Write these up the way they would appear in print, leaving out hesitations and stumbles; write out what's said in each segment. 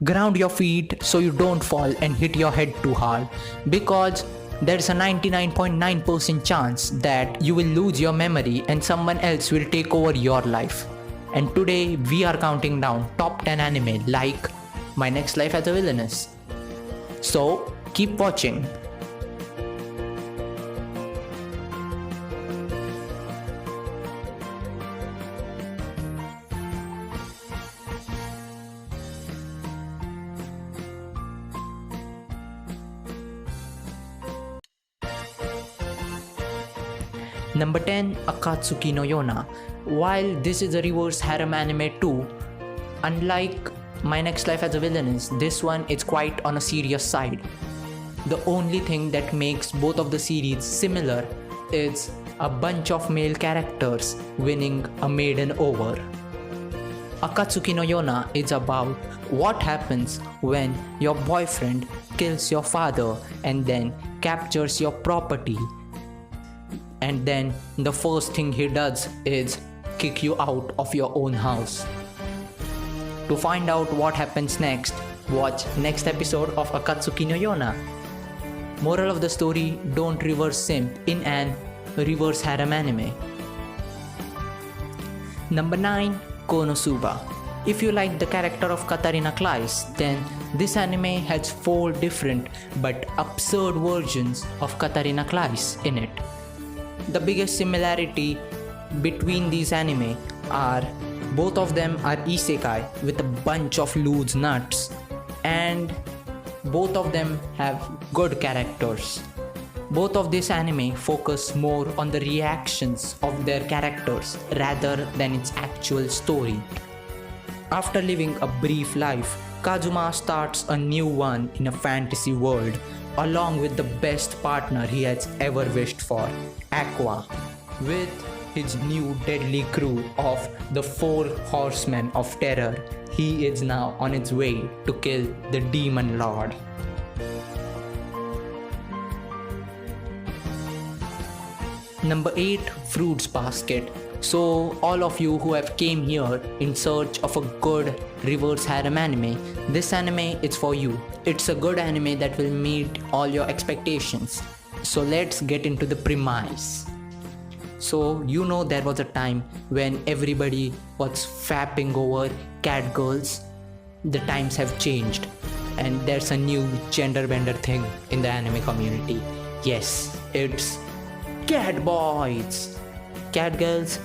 Ground your feet so you don't fall and hit your head too hard, because there's a 99.9% chance that you will lose your memory and someone else will take over your life. And today we are counting down top 10 anime like My Next Life as a Villainess. So keep watching. Number 10, Akatsuki no Yona. While this is a reverse harem anime too, unlike My Next Life as a Villainess, this one is quite on a serious side. The only thing that makes both of the series similar is a bunch of male characters winning a maiden over. Akatsuki no Yona is about what happens when your boyfriend kills your father and then captures your property, and then the first thing he does is kick you out of your own house. To find out what happens next, watch next episode of Akatsuki no Yona. Moral of the story, don't reverse simp in an reverse harem anime. Number 9, Konosuba. If you like the character of Katarina Kleist, then this anime has 4 different but absurd versions of Katarina Kleist in it. The biggest similarity between these anime are both of them are isekai with a bunch of loose nuts, and both of them have good characters. Both of these anime focus more on the reactions of their characters rather than its actual story. After living a brief life, Kazuma starts a new one in a fantasy world along with the best partner he has ever wished for, Aqua. With his new deadly crew of the 4 horsemen of terror, he is now on his way to kill the Demon Lord. Number 8, Fruits Basket. So all of you who have came here in search of a good reverse harem anime, this anime is for you. It's a good anime that will meet all your expectations. So let's get into the premise. So you know there was a time when everybody was fapping over cat girls. The times have changed and there's a new gender bender thing in the anime community. Yes, it's cat boys. Cat girls?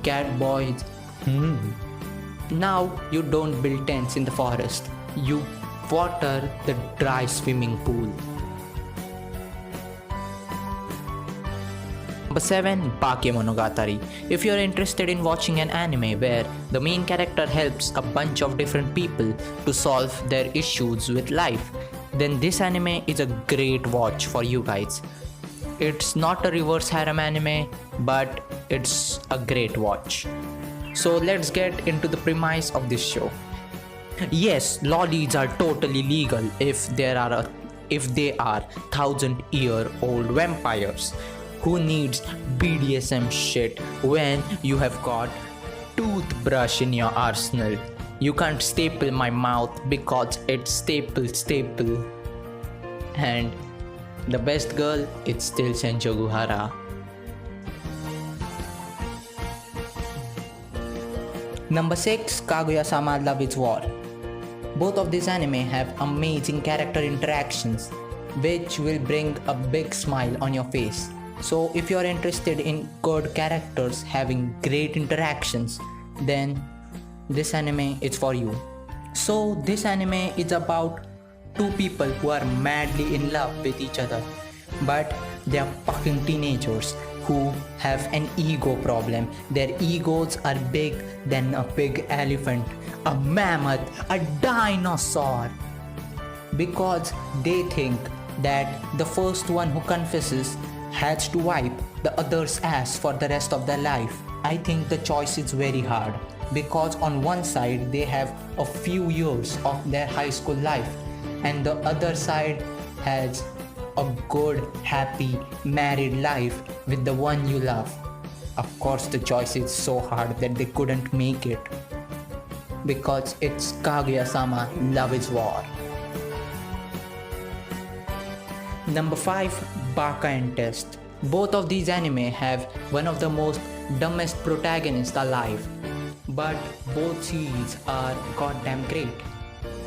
Cat boys? Now you don't build tents in the forest. You water the dry swimming pool. Number 7, Bakemonogatari. If you're interested in watching an anime where the main character helps a bunch of different people to solve their issues with life, then this anime is a great watch for you guys. It's not a reverse harem anime, but it's a great watch. So let's get into the premise of this show. Yes, lollies are totally legal if they are 1,000-year-old vampires. Who needs BDSM shit when you have got toothbrush in your arsenal? You can't staple my mouth because it's staple. And the best girl, it's still Senjo Guhara. Number 6, Kaguya-sama Love is War. Both of these anime have amazing character interactions which will bring a big smile on your face. So if you are interested in good characters having great interactions, then this anime is for you. So this anime is about 2 people who are madly in love with each other, but they are fucking teenagers who have an ego problem. Their egos are big than a big elephant, a mammoth, a dinosaur, because they think that the first one who confesses has to wipe the other's ass for the rest of their life. I think the choice is very hard, because on one side they have a few years of their high school life and the other side has a good, happy, married life with the one you love. Of course, the choice is so hard that they couldn't make it. because it's Kaguya-sama Love is War. Number 5, Baka and Test. Both of these anime have one of the most dumbest protagonists alive, but both series are goddamn great.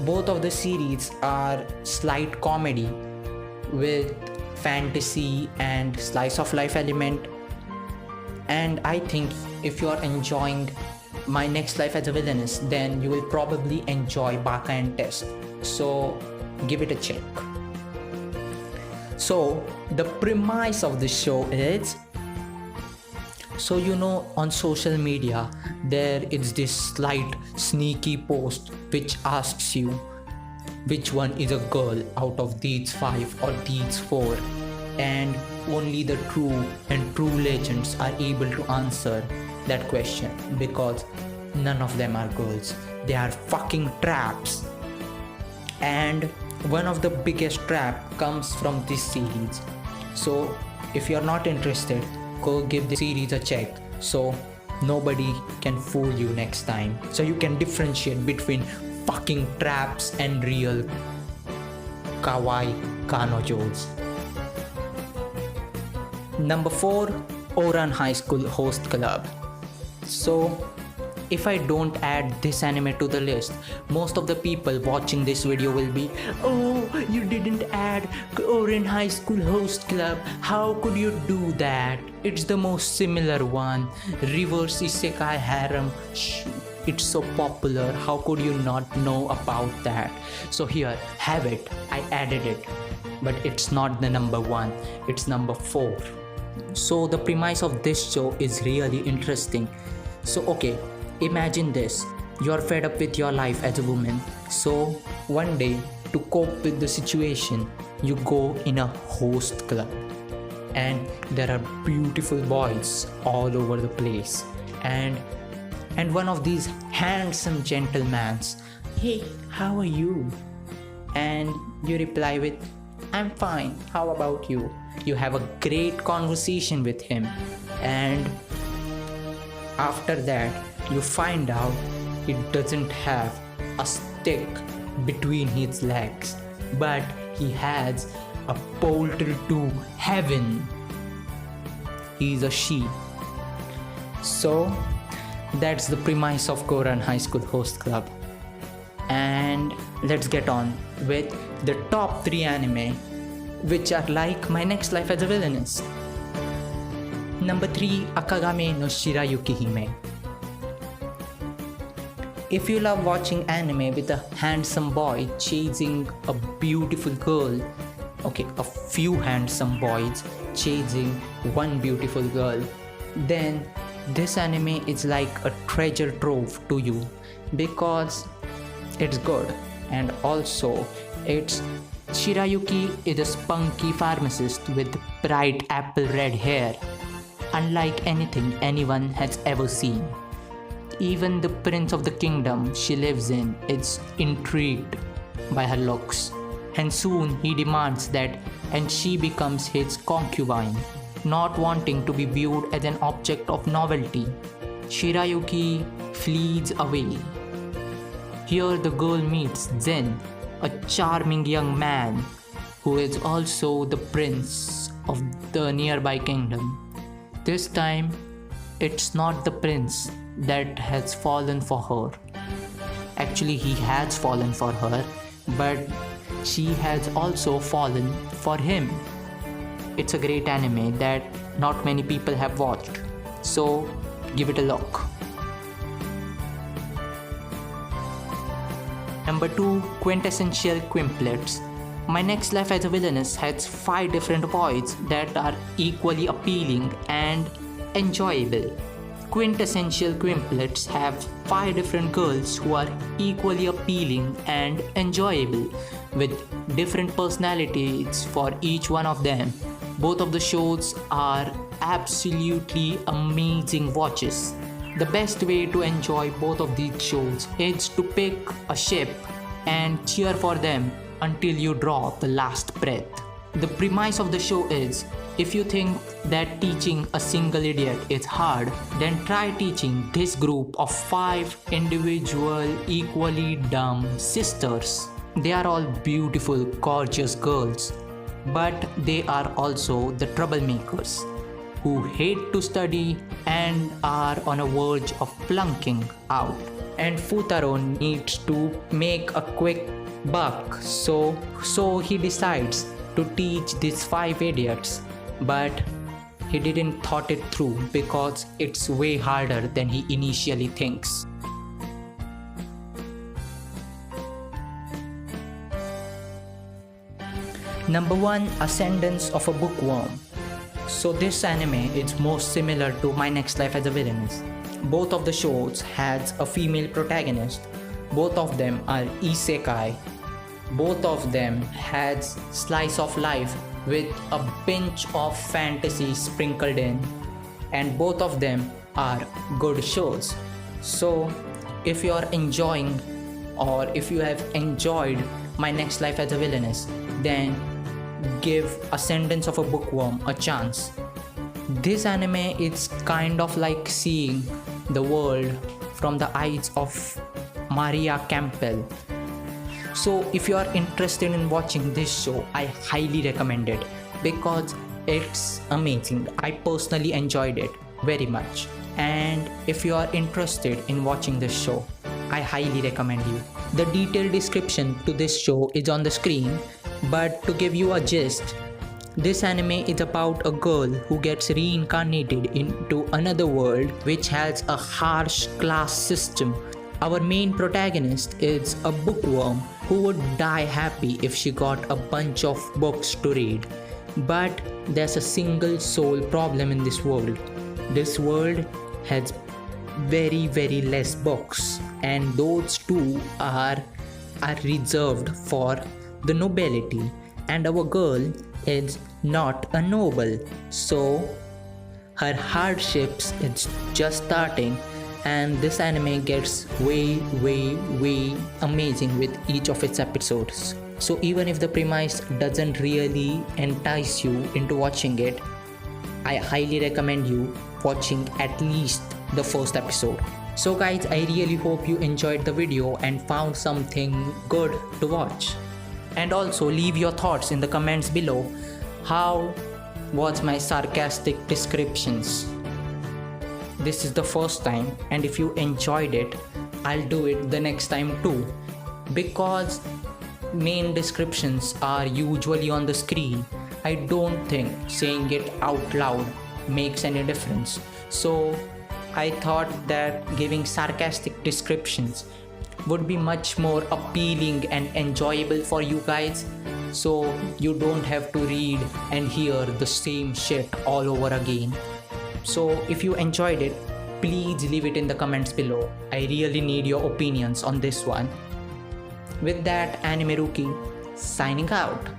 Both of the series are slight comedy with fantasy and slice of life element, and I think if you are enjoying My Next Life as a Villainess, then you will probably enjoy Baka and Test, so give it a check. So the premise of the show is, so on social media there is this slight sneaky post which asks you which one is a girl out of these 5 or these 4, and only the true and true legends are able to answer that question, because none of them are girls, they are fucking traps. And one of the biggest trap comes from this series. So if you're not interested, go give the series a check, so nobody can fool you next time, so you can differentiate between fucking traps and real kawaii kanojos. Number 4, Ouran High School Host Club. So if I don't add this anime to the list, most of the people watching this video will be, oh, you didn't add Ouran High School Host Club, how could you do that? It's the most similar one, reverse isekai harem, it's so popular, how could you not know about that? So here, have it, I added it, but it's not the number 1, it's number 4. So the premise of this show is really interesting. So okay, imagine this, you're fed up with your life as a woman, so one day to cope with the situation you go in a host club, and there are beautiful boys all over the place, and one of these handsome gentlemen, hey, how are you? And you reply with, I'm fine, how about you? You have a great conversation with him, and after that you find out he doesn't have a stick between his legs, but he has a portal to heaven. He's a she. So that's the premise of Ouran High School Host Club. And let's get on with the top 3 anime which are like My Next Life as a Villainess. Number 3, Akagame no Shirayuki Hime. If you love watching anime with a handsome boy chasing a beautiful girl, okay, a few handsome boys chasing one beautiful girl, then this anime is like a treasure trove to you, because it's good, and also it's Shirayuki is a spunky pharmacist with bright apple red hair, unlike anything anyone has ever seen. Even the prince of the kingdom she lives in is intrigued by her looks, and soon he demands that, and she becomes his concubine, not wanting to be viewed as an object of novelty. Shirayuki flees away. Here the girl meets Zen, a charming young man who is also the prince of the nearby kingdom. This time, it's not the prince that has fallen for her. Actually, he has fallen for her, but she has also fallen for him. It's a great anime that not many people have watched, so give it a look. Number 2, Quintessential Quimplets. My Next Life as a Villainess has 5 different boys that are equally appealing and enjoyable. Quintessential Quimplets have 5 different girls who are equally appealing and enjoyable, with different personalities for each one of them. Both of the shows are absolutely amazing watches. The best way to enjoy both of these shows is to pick a ship and cheer for them until you draw the last breath. The premise of the show is, If you think that teaching a single idiot is hard, then try teaching this group of 5 individual equally dumb sisters. They are all beautiful, gorgeous girls, but they are also the troublemakers who hate to study and are on a verge of flunking out. And Futaro needs to make a quick buck, so he decides to teach these 5 idiots, but he didn't thought it through because it's way harder than he initially thinks. Number 1, Ascendance of a Bookworm. So this anime is most similar to My Next Life as a Villainess. Both of the shows has a female protagonist. Both of them are isekai. Both of them has slice of life with a pinch of fantasy sprinkled in, and both of them are good shows. So if you are enjoying, or if you have enjoyed My Next Life as a Villainess, then give Ascendance of a Bookworm a chance. This anime is kind of like seeing the world from the eyes of Maria Campbell. So if you are interested in watching this show, I highly recommend it because it's amazing. I personally enjoyed it very much. And if you are interested in watching this show, I highly recommend you. The detailed description to this show is on the screen, but to give you a gist, this anime is about a girl who gets reincarnated into another world which has a harsh class system. Our main protagonist is a bookworm who would die happy if she got a bunch of books to read. But there's a single sole problem in this world. This world has very less books, and those two are reserved for the nobility, and our girl is not a noble, so her hardships is just starting, and this anime gets way amazing with each of its episodes. So even if the premise doesn't really entice you into watching it, I highly recommend you watching at least the first episode. So guys, I really hope you enjoyed the video and found something good to watch. And also leave your thoughts in the comments below. How was my sarcastic descriptions? This is the first time, and if you enjoyed it, I'll do it the next time too, because main descriptions are usually on the screen. I don't think saying it out loud makes any difference. So I thought that giving sarcastic descriptions would be much more appealing and enjoyable for you guys, so you don't have to read and hear the same shit all over again. So if you enjoyed it, please leave it in the comments below. I really need your opinions on this one. With that, Anime Rookie signing out.